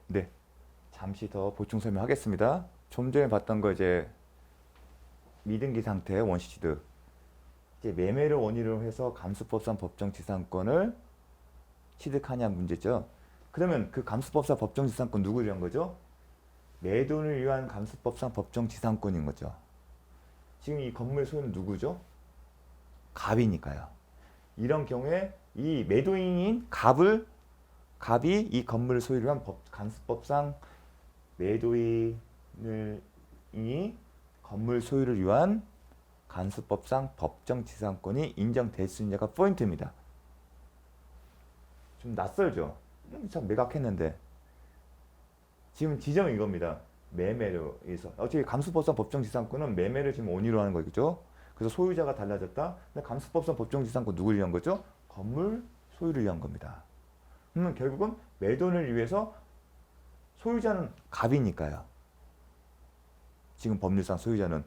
네, 잠시 더 보충 설명하겠습니다. 좀 전에 봤던 거 이제 미등기 상태 원시취득. 이제 매매를 원인으로 해서 감수법상 법정지상권을 취득하냐 문제죠. 그러면 그 감수법상 법정지상권 누구를 위한 거죠? 매도를 위한 감수법상 법정지상권인 거죠. 지금 이 건물 소유는 누구죠? 갑이니까요. 이런 경우에 이 매도인인 갑이 이 건물을 소유를 한 감수법상 매도인이 건물 소유를 위한 간수법상 법정지상권이 인정될 수 있느냐가 포인트입니다. 좀 낯설죠? 참 매각했는데 지금 지점은 이겁니다. 매매로 해서 어차피 감수법상 법정지상권은 매매를 지금 원인으로 하는 거겠죠. 그래서 소유자가 달라졌다. 근데 감수법상 법정지상권 누구를 위한 거죠? 건물 소유를 위한 겁니다. 결국은 매도를 위해서 소유자는 갑이니까요. 지금 법률상 소유자는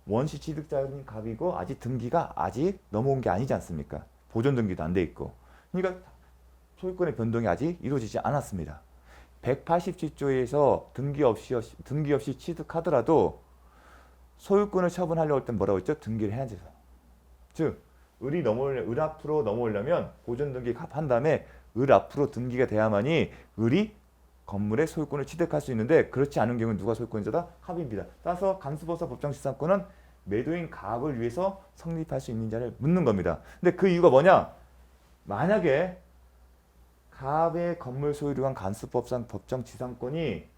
원시 취득자인 갑이고 아직 등기가 아직 넘어온 게 아니지 않습니까? 보존 등기도 안 돼 있고. 그러니까 소유권의 변동이 아직 이루어지지 않았습니다. 187조에서 등기 없이 취득하더라도 소유권을 처분하려고 할 땐 뭐라고 했죠? 등기를 해야죠. 즉, 을 앞으로 넘어오려면 보존 등기 한 다음에 을 앞으로 등기가 돼야만이 을이 건물의 소유권을 취득할 수 있는데 그렇지 않은 경우는 누가 소유권자다? 갑입니다. 따라서 감수법상 법정지상권은 매도인 갑을 위해서 성립할 수 있는지를 묻는 겁니다. 근데 그 이유가 뭐냐? 만약에 갑의 건물 소유를 한 감수법상 법정지상권이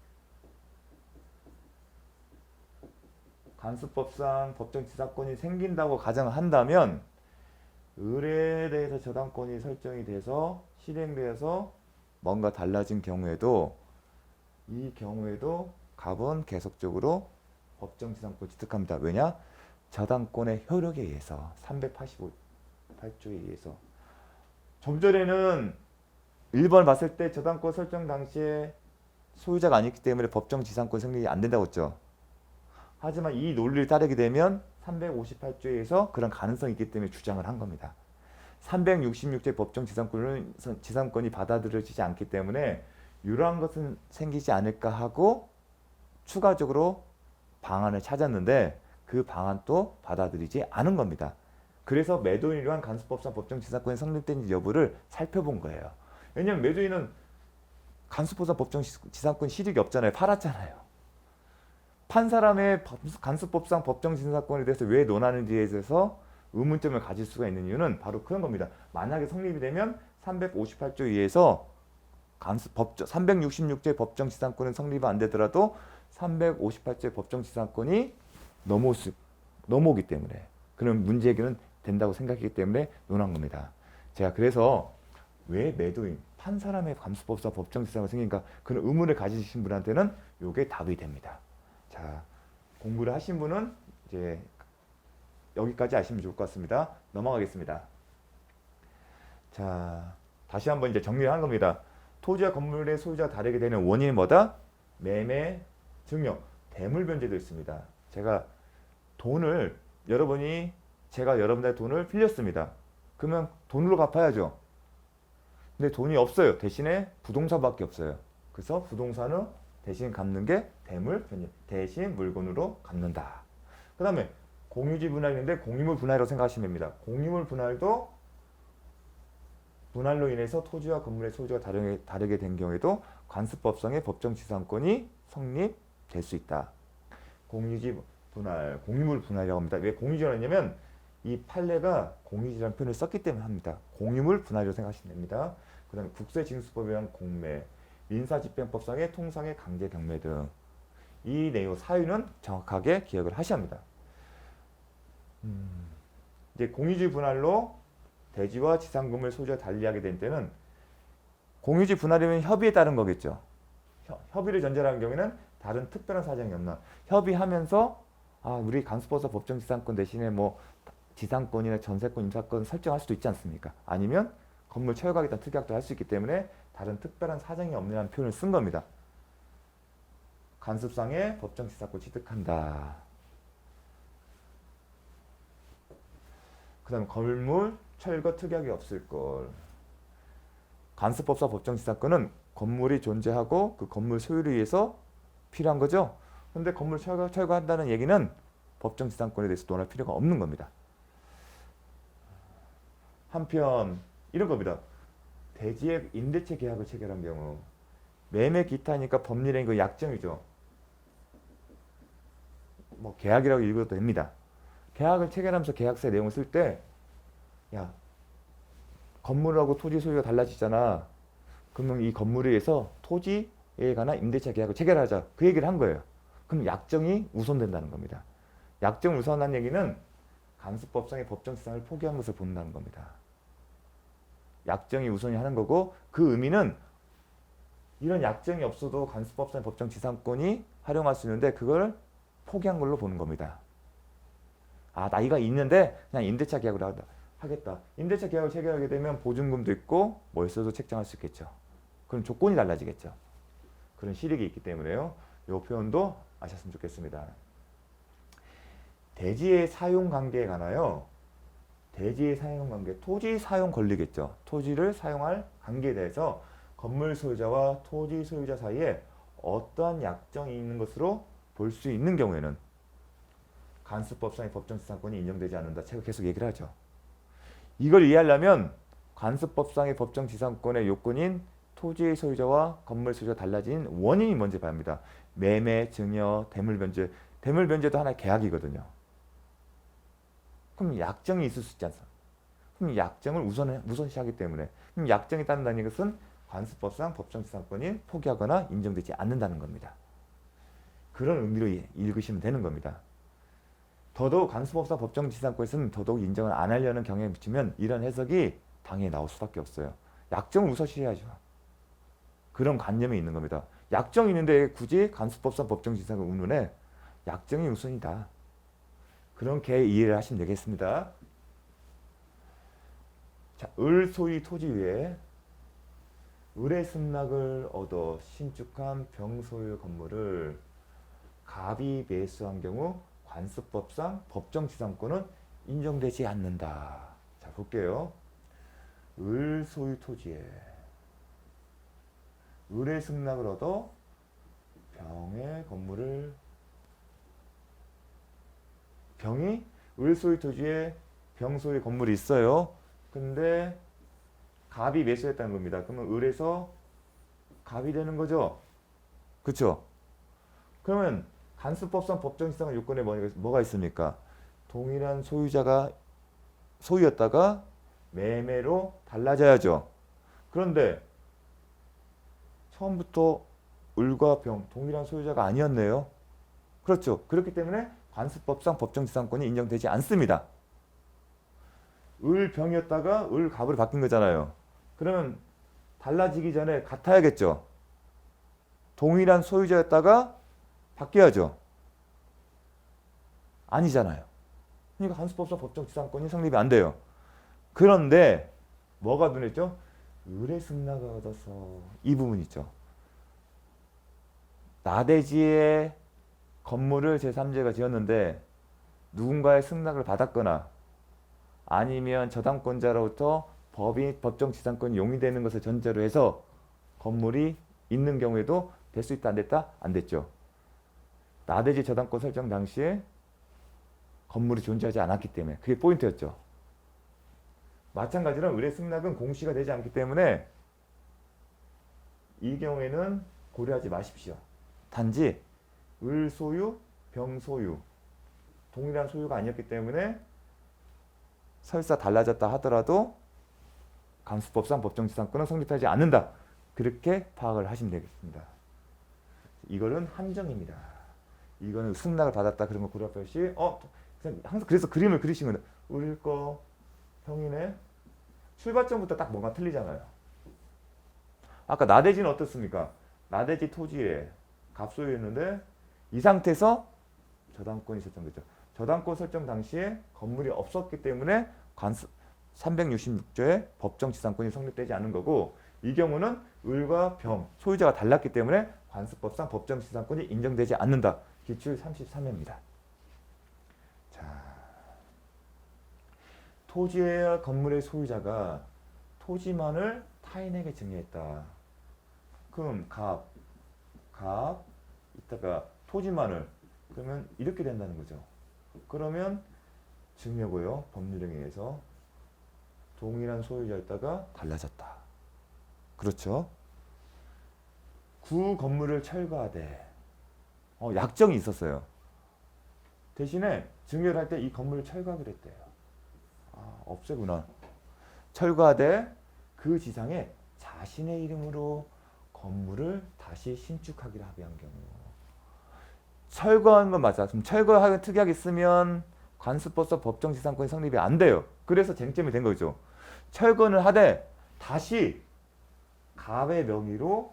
생긴다고 가정을 한다면 을에 대해서 저당권이 설정이 돼서 실행되어서 뭔가 달라진 경우에도 이 경우에도 갑은 계속적으로 법정지상권 취득합니다. 왜냐? 저당권의 효력에 의해서 385조에 의해서 좀 전에는 1번 봤을 때 저당권 설정 당시에 소유자가 아니기 때문에 법정지상권 성립이 안 된다고 했죠. 하지만 이 논리를 따르게 되면 358조에서 그런 가능성이 있기 때문에 주장을 한 겁니다. 366조 법정지상권이 받아들여지지 않기 때문에 이러한 것은 생기지 않을까 하고 추가적으로 방안을 찾았는데 그 방안도 받아들이지 않은 겁니다. 그래서 매도인을 위한 간수법상 법정지상권이 성립된지 여부를 살펴본 거예요. 왜냐하면 매도인은 간수법상 법정지상권 실익이 없잖아요. 팔았잖아요. 판 사람의 간수법상 법정지상권에 대해서 왜 논하는지에 대해서 의문점을 가질 수가 있는 이유는 바로 그런 겁니다. 만약에 성립이 되면 358조 의해서 366조의 법정지상권은 성립이 안 되더라도 358조의 법정지상권이 넘어오기 때문에 그런 문제 해결은 된다고 생각했기 때문에 논한 겁니다. 제가 그래서 왜 매도인, 판 사람의 감수법상 법정지상권이 생긴가 그런 의문을 가지신 분한테는 이게 답이 됩니다. 자, 공부를 하신 분은 이제 여기까지 아시면 좋을 것 같습니다. 넘어가겠습니다. 자, 다시 한번 이제 정리를 한 겁니다. 토지와 건물의 소유자가 다르게 되는 원인이 뭐다? 매매, 증여, 대물 변제도 있습니다. 제가 여러분들의 돈을 빌렸습니다. 그러면 돈으로 갚아야죠. 근데 돈이 없어요. 대신에 부동산밖에 없어요. 그래서 부동산을 대신 갚는 게 대물 변제, 대신 물건으로 갚는다. 그 다음에 공유지 분할인데 공유물 분할이라고 생각하시면 됩니다. 공유물 분할로 인해서 토지와 건물의 소유자가 다르게 된 경우에도 관습법상의 법정지상권이 성립될 수 있다. 공유지 분할, 공유물 분할이라고 합니다. 왜 공유지라고 했냐면 이 판례가 공유지라는 표현을 썼기 때문에 합니다. 공유물 분할이라고 생각하시면 됩니다. 그 다음에 국세징수법에 의한 공매, 민사집행법상의 통상의 강제 경매 등 이 내용 사유는 정확하게 기억을 하셔야 합니다. 이제 공유지 분할로 대지와 지상금을 소유자가 달리하게 된 때는 공유지 분할이면 협의에 따른 거겠죠. 협의를 전제로 하는 경우에는 다른 특별한 사정이 없나. 협의하면서 우리 간수법상 법정지상권 대신에 뭐 지상권이나 전세권, 임차권 설정할 수도 있지 않습니까? 아니면 건물 채워가겠다는 특약도 할 수 있기 때문에 다른 특별한 사정이 없느냐는 표현을 쓴 겁니다. 간습상의 법정지상권 취득한다. 그 다음에 건물 철거 특약이 없을 걸. 간수법상 법정지상권은 건물이 존재하고 그 건물 소유를 위해서 필요한 거죠. 근데 건물 철거한다는 얘기는 법정 지상권에 대해서 논할 필요가 없는 겁니다. 한편 이런 겁니다. 대지의 임대차 계약을 체결한 경우 매매 기타니까 법률행위 그 약정이죠. 뭐 계약이라고 읽어도 됩니다. 계약을 체결하면서 계약서의 내용을 쓸 때 야, 건물하고 토지 소유가 달라지잖아. 그러면 이 건물에 의해서 토지에 관한 임대차 계약을 체결하자. 그 얘기를 한 거예요. 그럼 약정이 우선된다는 겁니다. 약정 우선한 얘기는 간수법상의 법정지상을 포기한 것을 본다는 겁니다. 약정이 우선이 하는 거고 그 의미는 이런 약정이 없어도 간수법상의 법정지상권이 활용할 수 있는데 그걸 포기한 걸로 보는 겁니다. 아, 나이가 있는데 그냥 임대차 계약을 하겠다. 임대차 계약을 체결하게 되면 보증금도 있고 월세도 책정할 수 있겠죠. 그럼 조건이 달라지겠죠. 그런 실익이 있기 때문에요. 이 표현도 아셨으면 좋겠습니다. 대지의 사용 관계에 관하여 대지의 사용 관계, 토지 사용 권리겠죠. 토지를 사용할 관계에 대해서 건물 소유자와 토지 소유자 사이에 어떠한 약정이 있는 것으로 볼 수 있는 경우에는 간수법상의 법정지상권이 인정되지 않는다. 제가 계속 얘기를 하죠. 이걸 이해하려면 간수법상의 법정지상권의 요건인 토지의 소유자와 건물 소유자가 달라진 원인이 뭔지 봐야 합니다. 매매, 증여, 대물변제. 대물변제도 하나의 계약이거든요. 그럼 약정이 있을 수 있지 않습니까? 그럼 약정을 우선시하기 때문에 그럼 약정이 따른다는 것은 간수법상 법정지상권이 포기하거나 인정되지 않는다는 겁니다. 그런 의미로 읽으시면 되는 겁니다. 더더욱 간수법상 법정지상권에서는 더더욱 인정을 안 하려는 경향에 비추면 이런 해석이 당연히 나올 수밖에 없어요. 약정을 우선시해야죠. 그런 관념이 있는 겁니다. 약정이 있는데 굳이 간수법상 법정지상권 의문에 약정이 우선이다. 그렇게 이해를 하시면 되겠습니다. 자, 을 소유 토지 위에 을의 승낙을 얻어 신축한 병 소유 건물을 갑이 매수한 경우 관수법상 법정지상권은 인정되지 않는다. 자, 볼게요. 을 소유 토지에 을의 승낙을 얻어 병의 건물을 병이 을 소유 토지에 병 소유 건물이 있어요. 근데 갑이 매수했다는 겁니다. 그러면 을에서 갑이 되는 거죠. 그렇죠? 그러면 간수법상 법정지상권 요건에 뭐가 있습니까? 동일한 소유자가 소유였다가 매매로 달라져야죠. 그런데 처음부터 을과 병 동일한 소유자가 아니었네요. 그렇죠. 그렇기 때문에 관수법상 법정지상권이 인정되지 않습니다. 을 병이었다가 을 갑으로 바뀐 거잖아요. 그러면 달라지기 전에 같아야겠죠. 동일한 소유자였다가 바뀌어야죠. 아니잖아요. 그러니까 간수법상 법정지상권이 성립이 안 돼요. 그런데 뭐가 눈에 띄죠? 을의 승낙을 얻어서 이 부분 있죠. 나대지의 건물을 제3자가 지었는데 누군가의 승낙을 받았거나 아니면 저당권자로부터 법정지상권이 용인되는 것을 전제로 해서 건물이 있는 경우에도 될 수 있다 안 됐다? 안 됐죠. 나대지 저당권 설정 당시에 건물이 존재하지 않았기 때문에 그게 포인트였죠. 마찬가지로 을의 승낙은 공시가 되지 않기 때문에 이 경우에는 고려하지 마십시오. 단지 을 소유, 병 소유 동일한 소유가 아니었기 때문에 설사 달라졌다 하더라도 간수법상 법정지상권은 성립하지 않는다. 그렇게 파악을 하시면 되겠습니다. 이거는 한정입니다. 이거는 승낙을 받았다 그런 거 고려 표시. 항상 그래서 그림을 그리시면 을일 거 형이네. 출발점부터 딱 뭔가 틀리잖아요. 아까 나대지는 어떻습니까? 나대지 토지에 갑소유였는데 이 상태에서 저당권이 설정됐죠. 저당권 설정 당시에 건물이 없었기 때문에 366조의 법정지상권이 성립되지 않은 거고 이 경우는 을과 병, 소유자가 달랐기 때문에 관수법상 법정지상권이 인정되지 않는다. 기출 33회입니다. 자, 토지와 건물의 소유자가 토지만을 타인에게 증여했다. 그럼 갑, 이따가 토지만을 그러면 이렇게 된다는 거죠. 그러면 증여고요. 법률행위에 의해서 동일한 소유자였다가 달라졌다. 그렇죠? 구 건물을 철거하되 약정이 있었어요. 대신에 증여를 할 때 이 건물을 철거하기로 했대요. 없애구나. 철거하되 그 지상에 자신의 이름으로 건물을 다시 신축하기로 합의한 경우. 철거한 건 맞아. 그럼 철거하는 특약이 있으면 관습법상 법정지상권이 성립이 안 돼요. 그래서 쟁점이 된 거죠. 철거는 하되 다시 갑의 명의로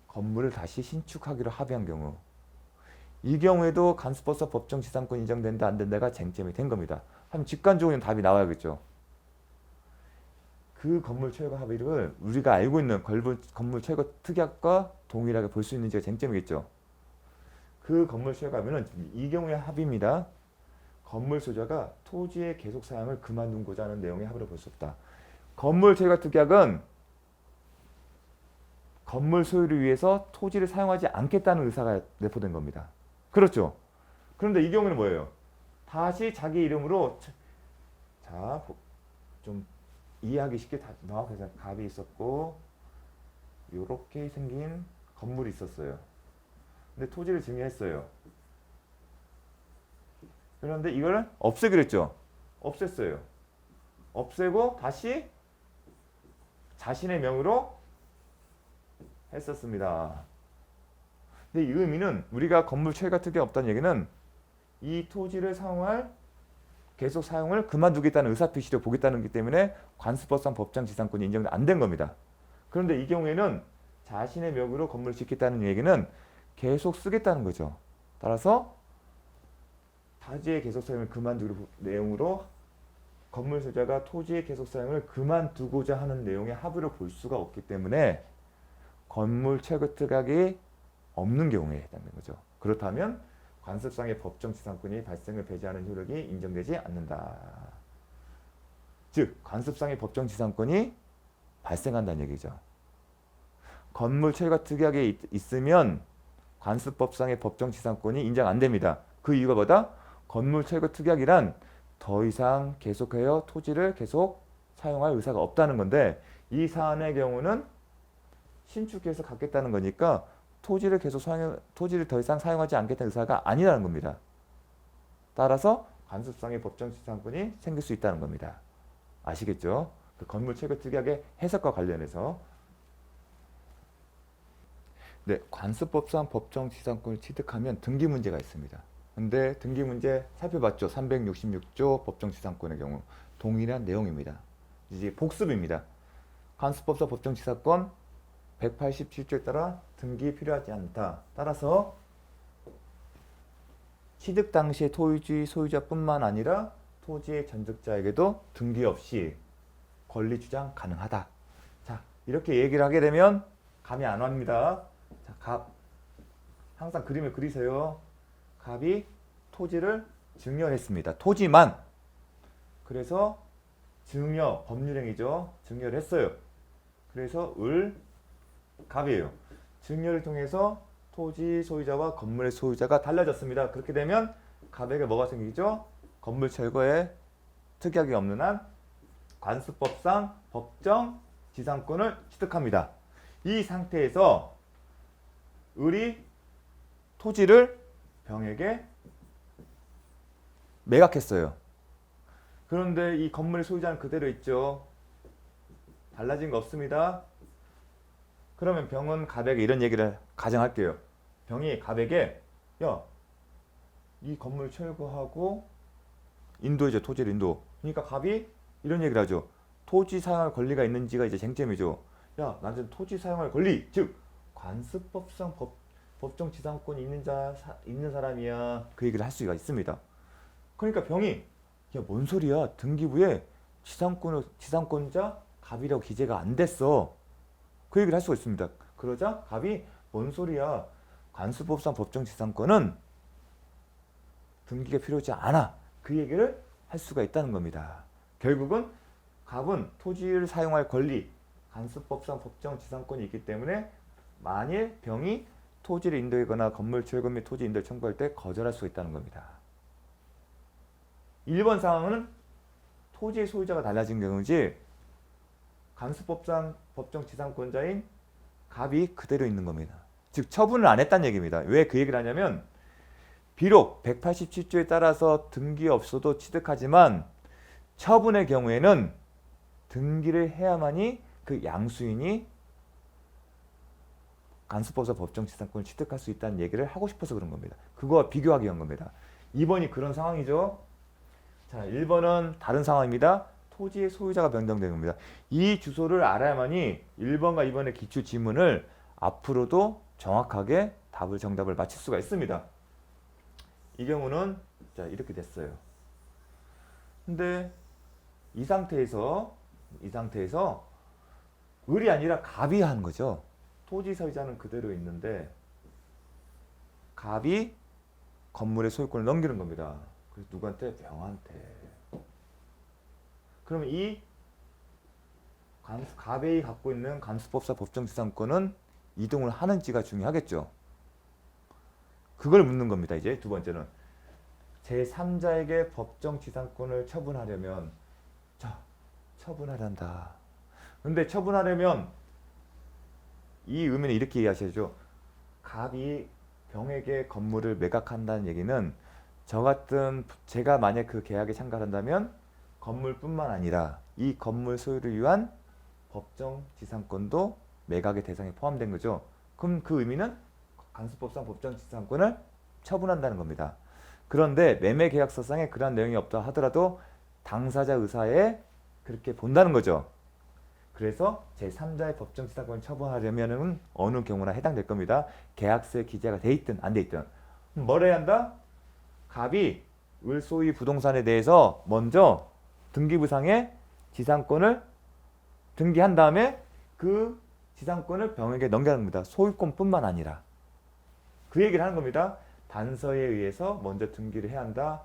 건물을 다시 신축하기로 합의한 경우. 이 경우에도 관습법상 법정지상권 인정된다 안 된다가 쟁점이 된 겁니다. 하면 직관적으로 답이 나와야겠죠. 그 건물 철거 합의를 우리가 알고 있는 건물 철거 특약과 동일하게 볼 수 있는지가 쟁점이겠죠. 그 건물 철거 합의는 이 경우의 합의입니다. 건물 소유자가 토지의 계속 사용을 그만두고자 하는 내용의 합의로 볼 수 없다. 건물 철거 특약은 건물 소유를 위해서 토지를 사용하지 않겠다는 의사가 내포된 겁니다. 그렇죠? 그런데 이 경우는 뭐예요? 다시 자기 이름으로 자, 좀 이해하기 쉽게 명확해서 갑이 있었고 이렇게 생긴 건물이 있었어요. 근데 토지를 증여했어요. 그런데 이걸 없애기로 했죠. 없앴어요. 없애고 다시 자신의 명의로 했었습니다. 근데 이 의미는 우리가 건물 철거 특약이 없다는 얘기는 이 토지를 계속 사용을 그만두겠다는 의사표시로 보겠다는 것 때문에 관습법상 법정지상권이 인정이 안 된 겁니다. 그런데 이 경우에는 자신의 명의로 건물을 짓겠다는 얘기는 계속 쓰겠다는 거죠. 따라서 타지의 계속 사용을 그만두기로 내용으로 건물 소유자가 토지의 계속 사용을 그만두고자 하는 내용의 합의로 볼 수가 없기 때문에 건물 철거 특약이 없는 경우에 해당되는 거죠. 그렇다면 관습상의 법정지상권이 발생을 배제하는 효력이 인정되지 않는다. 즉 관습상의 법정지상권이 발생한다는 얘기죠. 건물 철거 특약이 있으면 관습법상의 법정지상권이 인정 안 됩니다. 그 이유가 뭐다? 건물 철거 특약이란 더 이상 계속하여 토지를 계속 사용할 의사가 없다는 건데 이 사안의 경우는 신축해서 갖겠다는 거니까 토지를 더 이상 사용하지 않겠다는 의사가 아니라는 겁니다. 따라서 관습상의 법정지상권이 생길 수 있다는 겁니다. 아시겠죠? 그 건물 철거 특약의 해석과 관련해서 네, 관습법상 법정지상권을 취득하면 등기 문제가 있습니다. 근데 등기 문제 살펴봤죠. 366조 법정지상권의 경우 동일한 내용입니다. 이제 복습입니다. 관습법상 법정지상권 187조에 따라 등기 필요하지 않다. 따라서 취득 당시의 토지 소유자뿐만 아니라 토지의 전득자에게도 등기 없이 권리 주장 가능하다. 자, 이렇게 얘기를 하게 되면 감이 안 옵니다. 자, 갑. 항상 그림을 그리세요. 갑이 토지를 증여했습니다. 토지만. 그래서 증여, 법률행위죠. 증여를 했어요. 그래서 갑이에요. 증여를 통해서 토지 소유자와 건물의 소유자가 달라졌습니다. 그렇게 되면 갑에게 뭐가 생기죠? 건물 철거에 특약이 없는 한 관습법상 법정 지상권을 취득합니다. 이 상태에서 토지를 병에게 매각했어요. 그런데 이 건물의 소유자는 그대로 있죠. 달라진 거 없습니다. 그러면 병은 갑에게 이런 얘기를 가정할게요. 병이 갑에게 야, 이 건물 철거하고 인도이죠. 토지를 인도. 그러니까 갑이 이런 얘기를 하죠. 토지 사용할 권리가 있는지가 이제 쟁점이죠. 야, 나는 토지 사용할 권리, 즉 관습법상 법정지상권이 있는 사람이야. 그 얘기를 할 수가 있습니다. 그러니까 병이 야, 뭔 소리야? 등기부에 지상권자 갑이라고 기재가 안 됐어. 그 얘기를 할 수가 있습니다. 그러자 갑이 뭔 소리야? 관습법상 법정지상권은 등기가 필요하지 않아. 그 얘기를 할 수가 있다는 겁니다. 결국은 갑은 토지를 사용할 권리, 관습법상 법정지상권이 있기 때문에 만일 병이 토지를 인도하거나 건물 철거 및 토지 인도를 청구할 때 거절할 수 있다는 겁니다. 1번 상황은 토지의 소유자가 달라진 경우지 간수법상 법정지상권자인 갑이 그대로 있는 겁니다. 즉 처분을 안 했다는 얘기입니다. 왜 그 얘기를 하냐면 비록 187조에 따라서 등기 없어도 취득하지만 처분의 경우에는 등기를 해야만이 그 양수인이 간수법상 법정지상권을 취득할 수 있다는 얘기를 하고 싶어서 그런 겁니다. 그거와 비교하기 위한 겁니다. 2번이 그런 상황이죠. 자, 1번은 다른 상황입니다. 토지의 소유자가 변경되는 겁니다. 이 주소를 알아야만이 1번과 2번의 기출 지문을 앞으로도 정확하게 정답을 맞출 수가 있습니다. 이 경우는 자 이렇게 됐어요. 근데 이 상태에서 을이 아니라 갑이 한 거죠. 토지 소유자는 그대로 있는데 갑이 건물의 소유권을 넘기는 겁니다. 그래서 누구한테? 병한테. 그러면 이 갑이 갖고 있는 간수법상 법정지상권은 이동을 하는지가 중요하겠죠. 그걸 묻는 겁니다. 이제 두 번째는 제3자에게 법정지상권을 처분하려면 자, 처분하란다. 근데 처분하려면 이 의미는 이렇게 이해하셔야죠. 갑이 병에게 건물을 매각한다는 얘기는 저 같은 제가 만약 그 계약에 참가한다면 건물뿐만 아니라 이 건물 소유를 위한 법정지상권도 매각의 대상에 포함된 거죠. 그럼 그 의미는 간수법상 법정지상권을 처분한다는 겁니다. 그런데 매매계약서상에 그러한 내용이 없다 하더라도 당사자 의사에 그렇게 본다는 거죠. 그래서 제3자의 법정지상권을 처분하려면 어느 경우나 해당될 겁니다. 계약서에 기재가 돼 있든 안 돼 있든. 뭘 해야 한다? 갑이 을 소유 부동산에 대해서 먼저 등기부상에 지상권을 등기한 다음에 그 지상권을 병에게 넘겨야 합니다. 소유권뿐만 아니라. 그 얘기를 하는 겁니다. 단서에 의해서 먼저 등기를 해야 한다.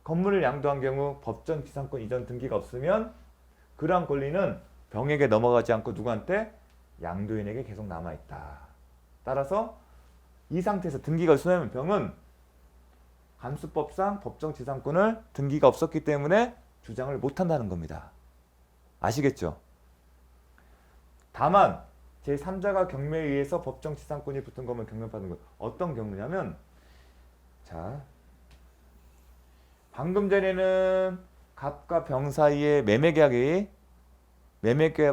건물을 양도한 경우 법정 지상권 이전 등기가 없으면 그러한 권리는 병에게 넘어가지 않고 누구한테? 양도인에게 계속 남아있다. 따라서 이 상태에서 등기가 없으면 병은 간수법상 법정지상권을 등기가 없었기 때문에 주장을 못한다는 겁니다. 아시겠죠? 다만 제3자가 경매에 의해서 법정지상권이 붙은 것만 경매받는 것. 어떤 경우냐면 자 방금 전에는 갑과 병 사이의 매매계약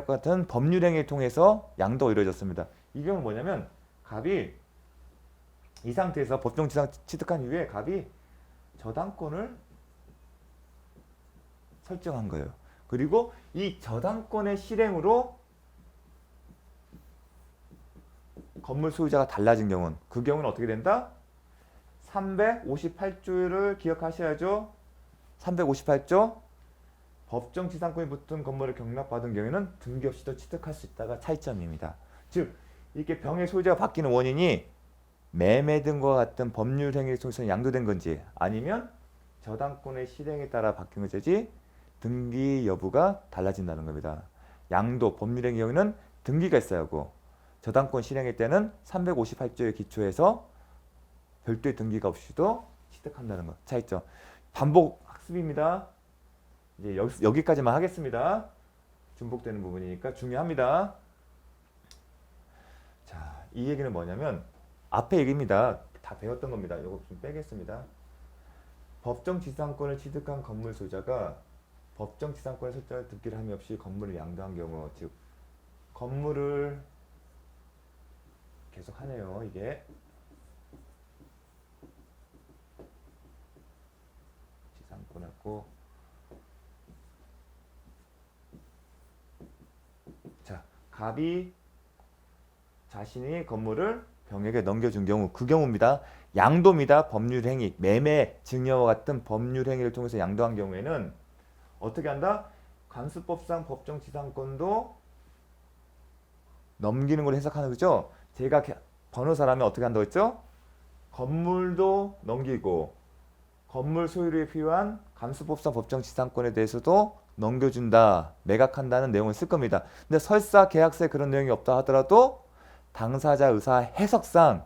같은 법률행위를 통해서 양도가 이루어졌습니다. 이 경우는 뭐냐면 갑이 이 상태에서 법정지상 취득한 이후에 갑이 저당권을 설정한 거예요. 그리고 이 저당권의 실행으로 건물 소유자가 달라진 경우는 그 경우는 어떻게 된다? 358조를 기억하셔야죠. 358조 법정지상권이 붙은 건물을 경락받은 경우에는 등기 없이도 취득할 수 있다가 차이점입니다. 즉 이렇게 병의 소유자가 바뀌는 원인이 매매 등과 같은 법률 행위를 통해서 양도된 건지 아니면 저당권의 실행에 따라 바뀐 것이지 등기 여부가 달라진다는 겁니다. 양도 법률 행위 경우는 등기가 있어야 하고 저당권 실행일 때는 358조에 기초해서 별도의 등기가 없이도 취득한다는 것. 차이점. 반복 학습입니다. 이제 여기까지만 하겠습니다. 중복되는 부분이니까 중요합니다. 자, 이 얘기는 뭐냐면 앞에 얘기입니다. 다 배웠던 겁니다. 이거 좀 빼겠습니다. 법정지상권을 취득한 건물 소유자가 법정지상권의 설정을 듣기를 함이 없이 건물을 양도한 경우, 즉 건물을 계속 하네요. 이게 지상권하고 자 갑이 자신이 건물을 병에게 넘겨준 경우 그 경우입니다. 양도입니다. 법률행위, 매매, 증여와 같은 법률행위를 통해서 양도한 경우에는 어떻게 한다? 간수법상 법정지상권도 넘기는 걸 해석하는 거죠. 제가 변호사라면 어떻게 한다고 했죠? 건물도 넘기고 건물 소유에 필요한 간수법상 법정지상권에 대해서도 넘겨준다, 매각한다는 내용을 쓸 겁니다. 근데 설사 계약서에 그런 내용이 없다 하더라도 당사자 의사 해석상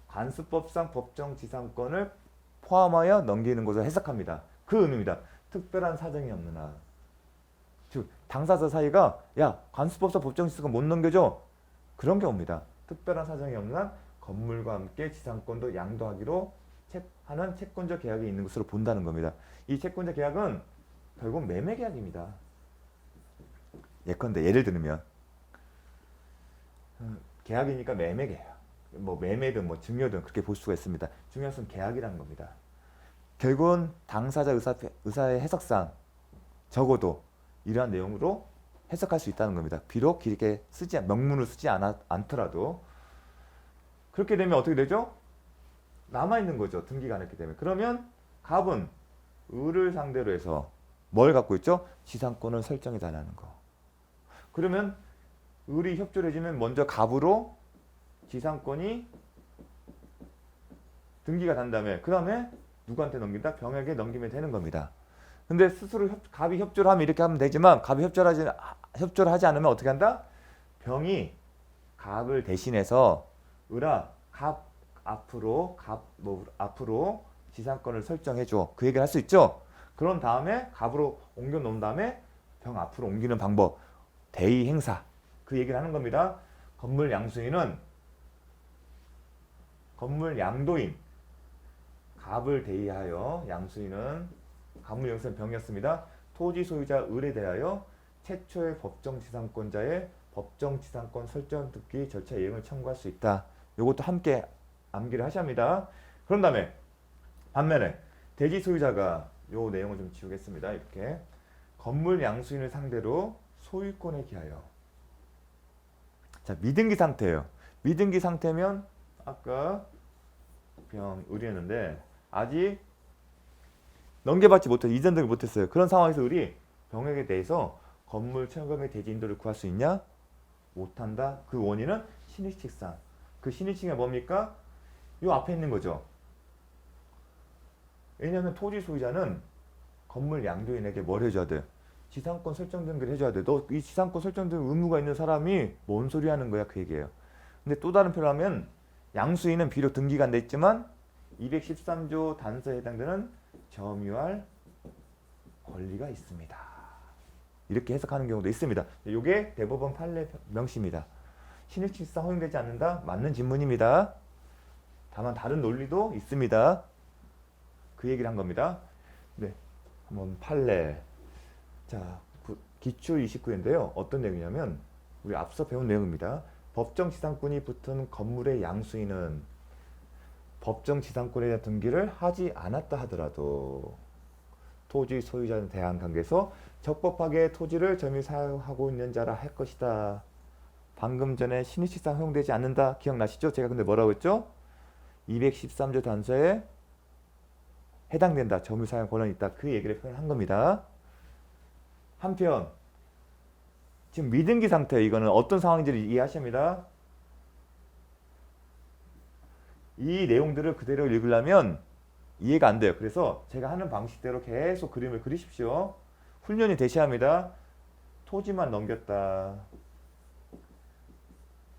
관습법상 법정지상권을 포함하여 넘기는 것으로 해석합니다. 그 의미입니다. 특별한 사정이 없는 한. 즉 당사자 사이가 야 관습법상 법정지상권 못 넘겨줘. 그런 경우입니다. 특별한 사정이 없는 한 건물과 함께 지상권도 양도하기로 하는 채권자 계약이 있는 것으로 본다는 겁니다. 이 채권자 계약은 결국 매매 계약입니다. 예컨대 예를 들면 계약이니까 매매 계약. 뭐 매매든 뭐 증여든 그렇게 볼 수가 있습니다. 중요한 것은 계약이라는 겁니다. 결국은 당사자 의사의 해석상 적어도 이러한 내용으로 해석할 수 있다는 겁니다. 비록 길게 명문을 쓰지 않더라도 그렇게 되면 어떻게 되죠? 남아있는 거죠. 등기가 안 했기 때문에. 그러면 갑은 을을 상대로 해서 뭘 갖고 있죠? 지상권을 설정해 달라는 거. 그러면 을이 협조를 해주면 먼저 갑으로 지상권이 등기가 된 다음에 그 다음에 누구한테 넘긴다? 병에게 넘기면 되는 겁니다. 근데 스스로 갑이 협조를 하면 이렇게 하면 되지만 갑이 협조를 하지 않으면 어떻게 한다? 병이 갑을 대신해서 을아 갑 앞으로 지상권을 설정해줘. 그 얘기를 할 수 있죠. 그런 다음에 갑으로 옮겨 놓은 다음에 병 앞으로 옮기는 방법 대의 행사 그 얘기를 하는 겁니다. 건물 양도인 갑을 대의하여 양수인은 간물 영선 병이었습니다. 토지 소유자 을에 대하여 최초의 법정지상권자의 법정지상권 설정 듣기 절차 이행을 청구할 수 있다. 이것도 함께 암기를 하셔야 합니다. 그런 다음에 반면에 대지 소유자가 요 내용을 좀 지우겠습니다. 이렇게 건물 양수인을 상대로 소유권에 기하여 자 미등기 상태예요. 미등기 상태면 아까 을이었는데 아직 넘겨받지 못해서 이전 등을 못했어요. 그런 상황에서 을이 병에게 대해서 건물 철거의 대지 인도를 구할 수 있냐? 못한다. 그 원인은 신의칙상. 그 신의칙이 뭡니까? 요 앞에 있는 거죠. 왜냐하면 토지 소유자는 건물 양도인에게 뭘 해줘야 돼? 지상권 설정 등기를 해줘야 돼. 너 이 지상권 설정 등 의무가 있는 사람이 뭔 소리 하는 거야? 그 얘기예요. 근데 또 다른 표로 하면 양수인은 비록 등기가 안 돼 있지만 213조 단서에 해당되는 점유할 권리가 있습니다. 이렇게 해석하는 경우도 있습니다. 이게 대법원 판례 명시입니다. 신의칙상 허용되지 않는다? 맞는 질문입니다. 다만 다른 논리도 있습니다. 그 얘기를 한 겁니다. 네, 한번 판례. 자, 기출 29인데요. 어떤 내용이냐면 우리 앞서 배운 내용입니다. 법정지상권이 붙은 건물의 양수인은 법정지상권에 대한 등기를 하지 않았다 하더라도 토지 소유자에 대한 관계에서 적법하게 토지를 점유 사용하고 있는 자라 할 것이다. 방금 전에 신의칙상 허용되지 않는다. 기억나시죠? 제가 근데 뭐라고 했죠? 213조 단서에 해당된다. 점유 사용 권한이 있다. 그 얘기를 표현한 겁니다. 한편 지금 미등기 상태 이거는 어떤 상황인지를 이해하셔야 합니다. 이 내용들을 그대로 읽으려면 이해가 안 돼요. 그래서 제가 하는 방식대로 계속 그림을 그리십시오. 훈련이 되셔야 합니다. 토지만 넘겼다.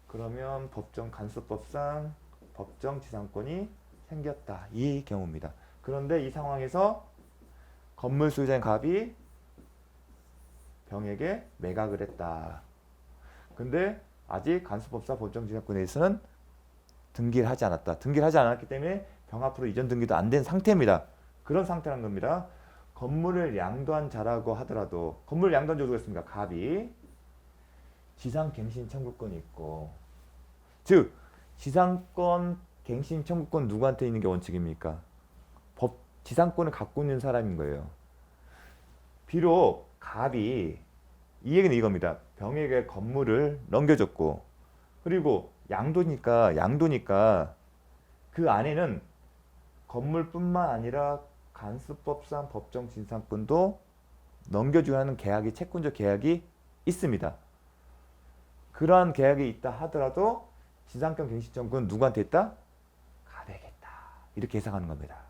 그러면 법정 간수법상 법정 지상권이 생겼다. 이 경우입니다. 그런데 이 상황에서 건물 소유자인 갑이 병에게 매각을 했다. 근데 아직 간수법상 법정 지상권에 대해서는 등기를 하지 않았다. 등기를 하지 않았기 때문에 병 앞으로 이전 등기도 안 된 상태입니다. 그런 상태라는 겁니다. 건물을 양도한 자라고 하더라도 건물을 양도한 자 누가 있습니까? 갑이 지상갱신 청구권이 있고 즉 지상권 갱신 청구권 누구한테 있는 게 원칙입니까? 지상권을 갖고 있는 사람인 거예요. 비록 갑이 이 얘기는 이겁니다. 병에게 건물을 넘겨줬고 그리고 양도니까 그 안에는 건물뿐만 아니라 간수법상 법정 지상권도 넘겨주고 하는 계약이 채권적 계약이 있습니다. 그러한 계약이 있다 하더라도 지상권 갱신청구는 누구한테 있다? 갑에게 있다. 이렇게 해석하는 겁니다.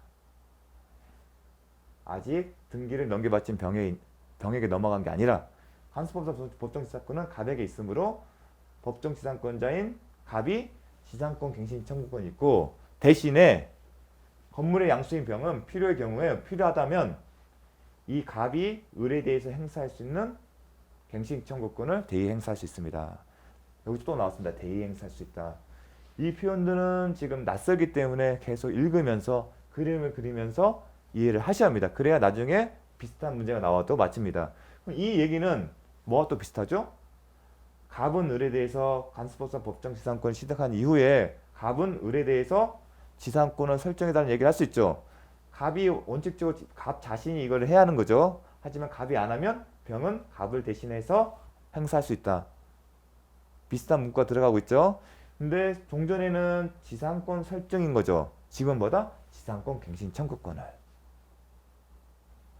아직 등기를 넘겨받친 병에게 넘어간 게 아니라 간수법상 법정 지상권은 갑에게 있으므로 법정 지상권자인 갑이 지상권 갱신 청구권이 있고 대신에 건물의 양수인 병은 필요의 경우에 필요하다면 이 갑이 을에 대해서 행사할 수 있는 갱신 청구권을 대의 행사할 수 있습니다. 여기 또 나왔습니다. 대의 행사할 수 있다. 이 표현들은 지금 낯설기 때문에 계속 읽으면서 그림을 그리면서 이해를 하셔야 합니다. 그래야 나중에 비슷한 문제가 나와도 맞춥니다. 그럼 이 얘기는 뭐와 또 비슷하죠? 갑은 을에 대해서 간수법상 법정 지상권을 취득한 이후에 갑은 을에 대해서 지상권을 설정해달라는 얘기를 할 수 있죠. 갑이 원칙적으로 갑 자신이 이걸 해야 하는 거죠. 하지만 갑이 안 하면 병은 갑을 대신해서 행사할 수 있다. 비슷한 문구가 들어가고 있죠. 근데 종전에는 지상권 설정인 거죠. 지금은 뭐다? 지상권 갱신 청구권을.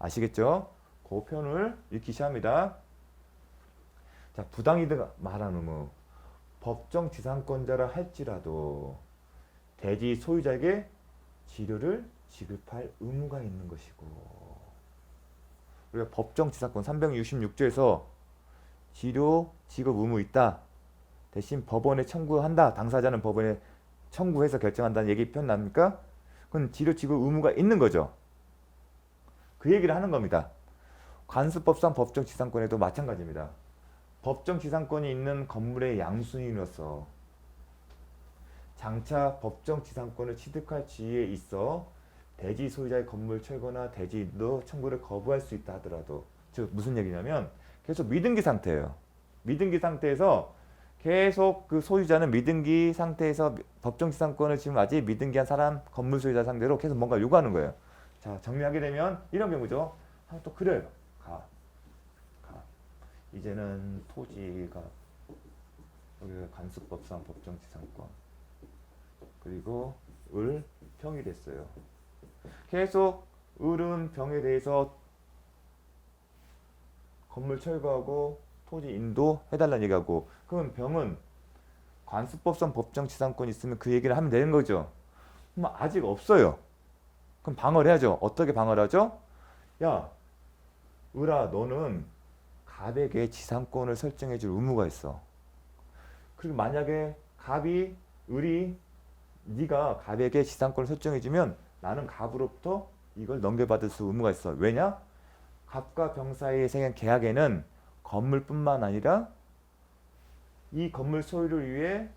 아시겠죠? 그 표현을 읽기셔야 합니다. 자, 부당이득 말하는 뭐 법정 지상권자라 할지라도 대지 소유자에게 지료를 지급할 의무가 있는 것이고, 우리가 법정 지상권 366조에서 지료 지급 의무 있다. 대신 법원에 청구한다. 당사자는 법원에 청구해서 결정한다는 얘기 표현납니까? 그건 지료 지급 의무가 있는 거죠. 그 얘기를 하는 겁니다. 관수법상 법정 지상권에도 마찬가지입니다. 법정 지상권이 있는 건물의 양수인으로서 장차 법정 지상권을 취득할 지위에 있어 대지 소유자의 건물 철거나 대지 인도 청구를 거부할 수 있다 하더라도, 즉 무슨 얘기냐면 계속 미등기 상태예요. 미등기 상태에서 계속 그 소유자는 미등기 상태에서 법정 지상권을 지금 아직 미등기한 사람 건물 소유자 상대로 계속 뭔가 요구하는 거예요. 자, 정리하게 되면 이런 경우죠. 한번 또 그려요. 이제는 토지가 여기가 간수법상 법정 지상권, 그리고 을 병이 됐어요. 계속 을은 병에 대해서 건물 철거하고 토지 인도 해달라는 얘기하고, 그럼 병은 관수법상 법정 지상권이 있으면 그 얘기를 하면 되는 거죠. 그럼 아직 없어요. 그럼 방어를 해야죠. 어떻게 방어를 하죠? 야, 을아, 너는 갑에게 지상권을 설정해 줄 의무가 있어. 그리고 만약에 갑이, 을이, 네가 갑에게 지상권을 설정해 주면 나는 갑으로부터 이걸 넘겨받을 수 의무가 있어. 왜냐? 갑과 병 사이에 생긴 계약에는 건물뿐만 아니라 이 건물 소유를 위해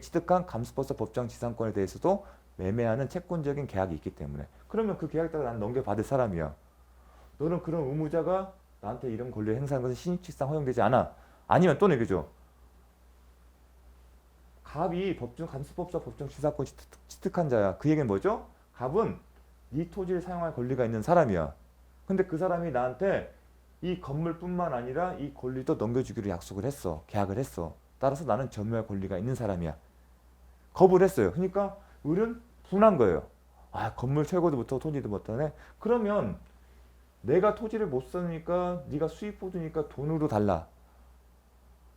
취득한 감수법상 법정 지상권에 대해서도 매매하는 채권적인 계약이 있기 때문에, 그러면 그 계약에 따라 나는 넘겨받을 사람이야. 너는 그런 의무자가 나한테 이런 권리를 행사하는 것은 신입칙상 허용되지 않아. 아니면 또는 이거죠. 갑이 간수법상 법정 지상권 취득한 자야. 그 얘기는 뭐죠? 갑은 네 토지를 사용할 권리가 있는 사람이야. 근데 그 사람이 나한테 이 건물뿐만 아니라 이 권리도 넘겨주기로 약속을 했어. 계약을 했어. 따라서 나는 점유할 권리가 있는 사람이야. 거부를 했어요. 그러니까 을은 분한 거예요. 아, 건물 철거도 못하고 토지도 못하네. 그러면 내가 토지를 못 쓰니까 네가 수입 보드니까 돈으로 달라.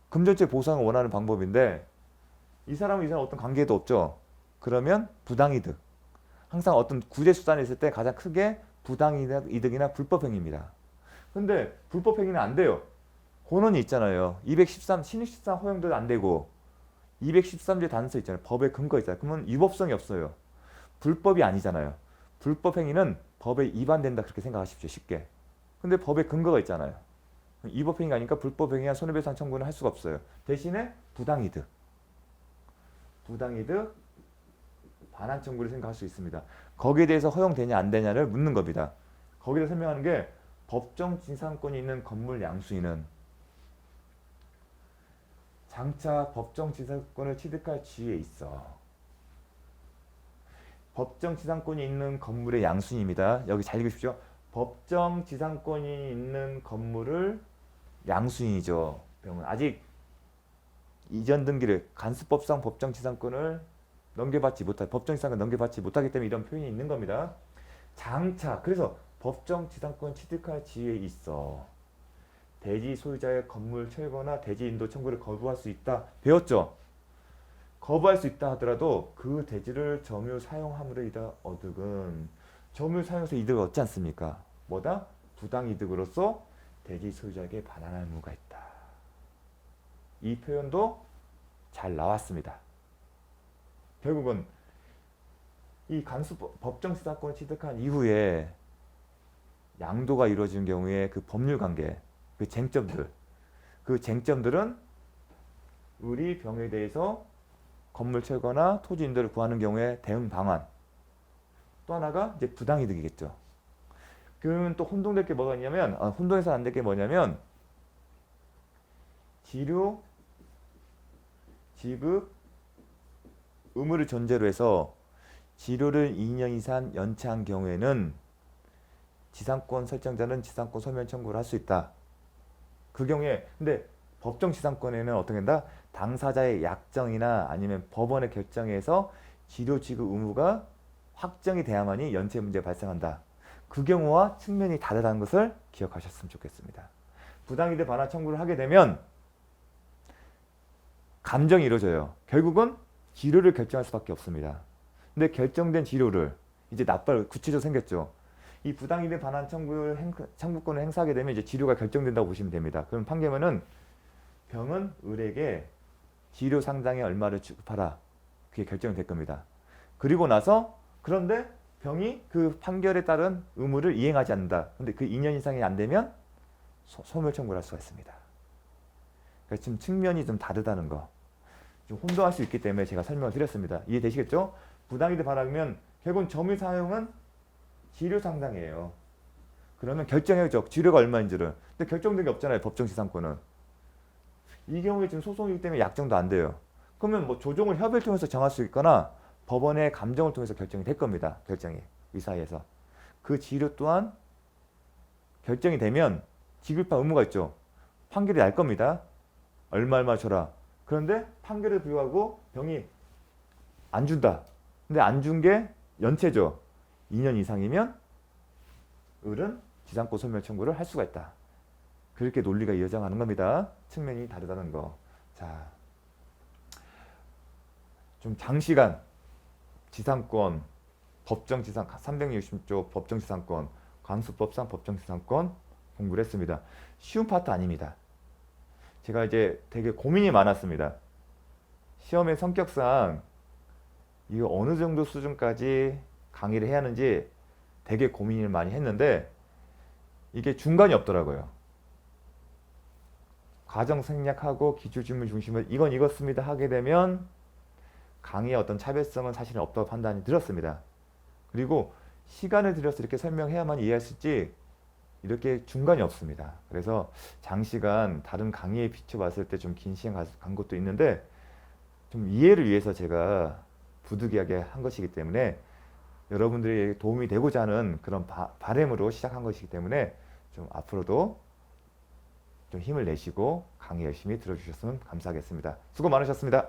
금전적 보상을 원하는 방법인데 이 사람은 어떤 관계도 없죠. 그러면 부당이득. 항상 어떤 구제수단이 있을 때 가장 크게 부당이득이나 불법행위입니다. 근데 불법행위는 안 돼요. 권한이 있잖아요. 213 신입식상 허용도 안 되고 213조 단서 있잖아요. 법에 근거 있잖아요. 그러면 위법성이 없어요. 불법이 아니잖아요. 불법행위는 법에 위반된다 그렇게 생각하십시오. 쉽게. 근데 법에 근거가 있잖아요. 위법행위가 아니니까 불법행위와 손해배상 청구는 할 수가 없어요. 대신에 부당이득 반환 청구를 생각할 수 있습니다. 거기에 대해서 허용되냐 안 되냐를 묻는 겁니다. 거기에 설명하는 게 법정 지상권이 있는 건물 양수인은 장차 법정 지상권을 취득할 지위에 있어. 법정 지상권이 있는 건물의 양수인입니다. 여기 잘 읽으십시오. 법정 지상권이 있는 건물을 양수인이죠. 병은 아직 이전 등기를 간수법상 법정 지상권을 법정 지상권 넘겨받지 못하기 때문에 이런 표현이 있는 겁니다. 장차 그래서 법정 지상권 취득할 지위에 있어 대지 소유자의 건물 철거나 대지 인도 청구를 거부할 수 있다. 배웠죠? 거부할 수 있다 하더라도 그 대지를 점유 사용함으로 인한 어득은 점유 사용해서 이득을 얻지 않습니까? 뭐다? 부당 이득으로서 대지 소유자에게 반환할 의무가 있다. 이 표현도 잘 나왔습니다. 결국은 이 간수 법정지상권을 취득한 이후에 양도가 이루어지는 경우에 그 법률 관계, 그 쟁점들은 우리 병에 대해서 건물 철거나 토지 인도를 구하는 경우에 대응 방안, 또 하나가 이제 부당이득이겠죠. 그러면 또 혼동될 게 뭐가 있냐면, 혼동해서 안 될 게 뭐냐면, 치료 지급 의무를 전제로 해서 치료를 2년 이상 연체한 경우에는 지상권 설정자는 지상권 소멸 청구를 할 수 있다. 그 경우에 근데 법정 지상권에는 어떻게 된다? 당사자의 약정이나 아니면 법원의 결정에서 치료 지급 의무가 확정이 돼야만이 연체 문제가 발생한다. 그 경우와 측면이 다르다는 것을 기억하셨으면 좋겠습니다. 부당이득 반환 청구를 하게 되면 감정이 이루어져요. 결국은 치료를 결정할 수밖에 없습니다. 근데 결정된 치료를 이제 납발 구체적으로 생겼죠. 이 부당이득 반환 청구권을 행사하게 되면 이제 치료가 결정된다고 보시면 됩니다. 그럼 판결문은 병은 을에게 치료 상당의 얼마를 지급하라. 그게 결정이 될 겁니다. 그리고 나서 그런데 병이 그 판결에 따른 의무를 이행하지 않는다. 근데 그 2년 이상이 안 되면 소멸 청구를 할 수가 있습니다. 그러니까 지금 측면이 좀 다르다는 거. 좀 혼동할 수 있기 때문에 제가 설명을 드렸습니다. 이해되시겠죠? 부당이득 반환이면 결국은 점유 사용은 치료 상당이에요. 그러면 결정해야죠. 치료가 얼마인지를. 근데 결정된 게 없잖아요. 법정지상권은. 이 경우에 지금 소송이기 때문에 약정도 안 돼요. 그러면 뭐 조정을 협의를 통해서 정할 수 있거나 법원의 감정을 통해서 결정이 될 겁니다. 결정이. 이 사이에서. 그 치료 또한 결정이 되면 지급할 의무가 있죠. 판결이 날 겁니다. 얼마 줘라. 그런데 판결에 불구하고 병이 안 준다. 근데 안 준 게 연체죠. 2년 이상이면 을은 지상권 소멸 청구를 할 수가 있다. 그렇게 논리가 이어져가는 겁니다. 측면이 다르다는 거. 자, 좀 장시간 지상권, 법정지상 360조 법정지상권, 관수법상 법정지상권 공부를 했습니다. 쉬운 파트 아닙니다. 제가 이제 되게 고민이 많았습니다. 시험의 성격상 이거 어느 정도 수준까지 강의를 해야 하는지 되게 고민을 많이 했는데 이게 중간이 없더라고요. 과정 생략하고 기출질문 중심을 이건 이렇습니다 하게 되면 강의의 어떤 차별성은 사실은 없다고 판단이 들었습니다. 그리고 시간을 들여서 이렇게 설명해야만 이해할 수 있지 이렇게 중간이 없습니다. 그래서 장시간 다른 강의에 비춰봤을 때 좀 긴 시간 간 것도 있는데 좀 이해를 위해서 제가 부득이하게 한 것이기 때문에 여러분들이 도움이 되고자 하는 그런 바람으로 시작한 것이기 때문에 좀 앞으로도 좀 힘을 내시고 강의 열심히 들어주셨으면 감사하겠습니다. 수고 많으셨습니다.